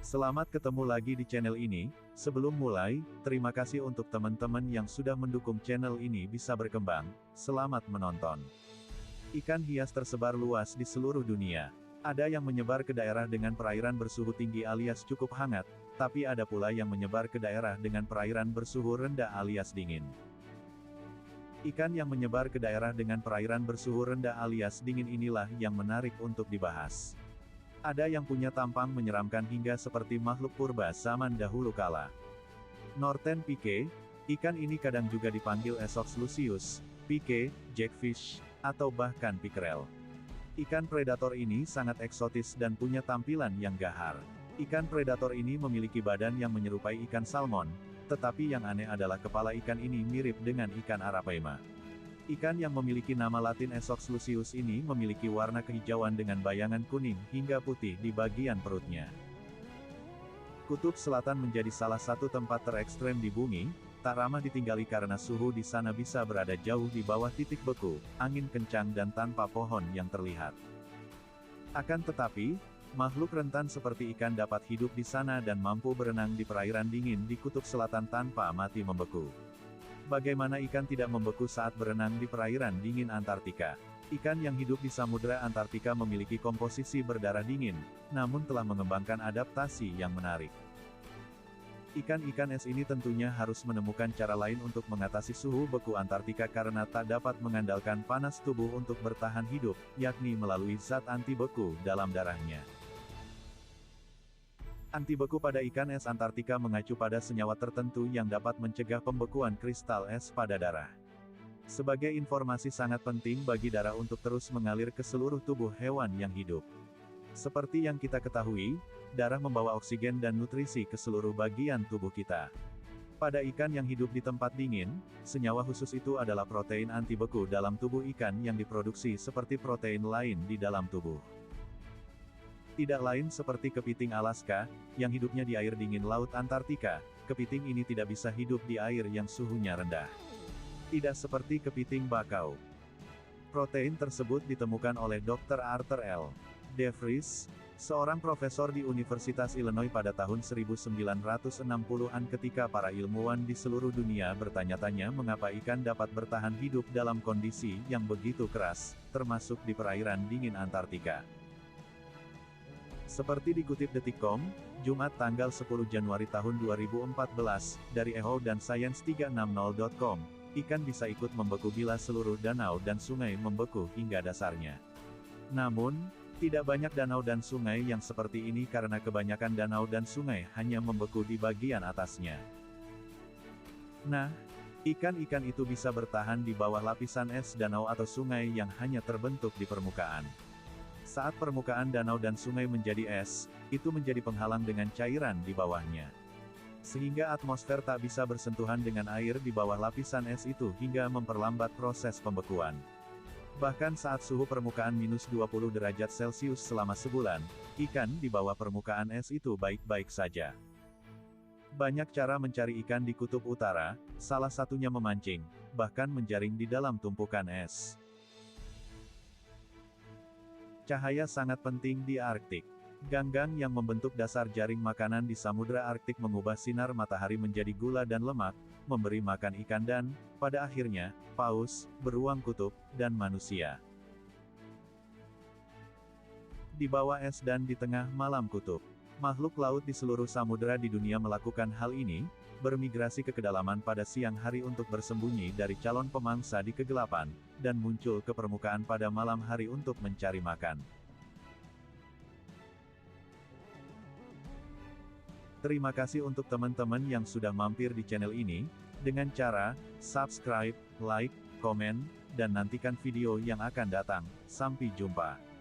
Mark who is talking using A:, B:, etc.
A: Selamat ketemu lagi di channel ini. Sebelum mulai, terima kasih untuk teman-teman yang sudah mendukung channel ini bisa berkembang. Selamat menonton. Ikan hias tersebar luas di seluruh dunia. Ada yang menyebar ke daerah dengan perairan bersuhu tinggi alias cukup hangat, tapi ada pula yang menyebar ke daerah dengan perairan bersuhu rendah alias dingin. Ikan yang menyebar ke daerah dengan perairan bersuhu rendah alias dingin inilah yang menarik untuk dibahas. Ada yang punya tampang menyeramkan hingga seperti makhluk purba zaman dahulu kala. Northern pike, ikan ini kadang juga dipanggil Esox lucius, pike, jackfish, atau bahkan pickerel. Ikan predator ini sangat eksotis dan punya tampilan yang gahar. Ikan predator ini memiliki badan yang menyerupai ikan salmon, tetapi yang aneh adalah kepala ikan ini mirip dengan ikan arapaima. Ikan yang memiliki nama latin Esox lucius ini memiliki warna kehijauan dengan bayangan kuning hingga putih di bagian perutnya. Kutub Selatan menjadi salah satu tempat terekstrem di bumi, tak ramah ditinggali karena suhu di sana bisa berada jauh di bawah titik beku, angin kencang dan tanpa pohon yang terlihat. Akan tetapi, makhluk rentan seperti ikan dapat hidup di sana dan mampu berenang di perairan dingin di Kutub Selatan tanpa mati membeku. Bagaimana ikan tidak membeku saat berenang di perairan dingin Antartika? Ikan yang hidup di Samudra Antartika memiliki komposisi berdarah dingin, namun telah mengembangkan adaptasi yang menarik. Ikan-ikan es ini tentunya harus menemukan cara lain untuk mengatasi suhu beku Antartika karena tak dapat mengandalkan panas tubuh untuk bertahan hidup, yakni melalui zat anti beku dalam darahnya. Antibeku pada ikan es Antartika mengacu pada senyawa tertentu yang dapat mencegah pembekuan kristal es pada darah. Sebagai informasi sangat penting bagi darah untuk terus mengalir ke seluruh tubuh hewan yang hidup. Seperti yang kita ketahui, darah membawa oksigen dan nutrisi ke seluruh bagian tubuh kita. Pada ikan yang hidup di tempat dingin, senyawa khusus itu adalah protein antibeku dalam tubuh ikan yang diproduksi seperti protein lain di dalam tubuh. Tidak lain seperti kepiting Alaska, yang hidupnya di air dingin Laut Antartika, kepiting ini tidak bisa hidup di air yang suhunya rendah. Tidak seperti kepiting bakau. Protein tersebut ditemukan oleh Dr. Arthur L. DeVries, seorang profesor di Universitas Illinois pada tahun 1960-an ketika para ilmuwan di seluruh dunia bertanya-tanya mengapa ikan dapat bertahan hidup dalam kondisi yang begitu keras, termasuk di perairan dingin Antartika. Seperti dikutip Detik.com, Jumat tanggal 10 Januari tahun 2014, dari Echo dan Science360.com, ikan bisa ikut membeku bila seluruh danau dan sungai membeku hingga dasarnya. Namun, tidak banyak danau dan sungai yang seperti ini karena kebanyakan danau dan sungai hanya membeku di bagian atasnya. Nah, ikan-ikan itu bisa bertahan di bawah lapisan es danau atau sungai yang hanya terbentuk di permukaan. Saat permukaan danau dan sungai menjadi es, itu menjadi penghalang dengan cairan di bawahnya. Sehingga atmosfer tak bisa bersentuhan dengan air di bawah lapisan es itu hingga memperlambat proses pembekuan. Bahkan saat suhu permukaan minus 20 derajat Celcius selama sebulan, ikan di bawah permukaan es itu baik-baik saja. Banyak cara mencari ikan di Kutub Utara, salah satunya memancing, bahkan menjaring di dalam tumpukan es. Cahaya sangat penting di Arktik. Ganggang yang membentuk dasar jaring makanan di Samudra Arktik mengubah sinar matahari menjadi gula dan lemak, memberi makan ikan dan, pada akhirnya, paus, beruang kutub, dan manusia. Di bawah es dan di tengah malam kutub, makhluk laut di seluruh samudera di dunia melakukan hal ini, bermigrasi ke kedalaman pada siang hari untuk bersembunyi dari calon pemangsa di kegelapan, dan muncul ke permukaan pada malam hari untuk mencari makan. Terima kasih untuk teman-teman yang sudah mampir di channel ini, dengan cara subscribe, like, komen, dan nantikan video yang akan datang. Sampai jumpa.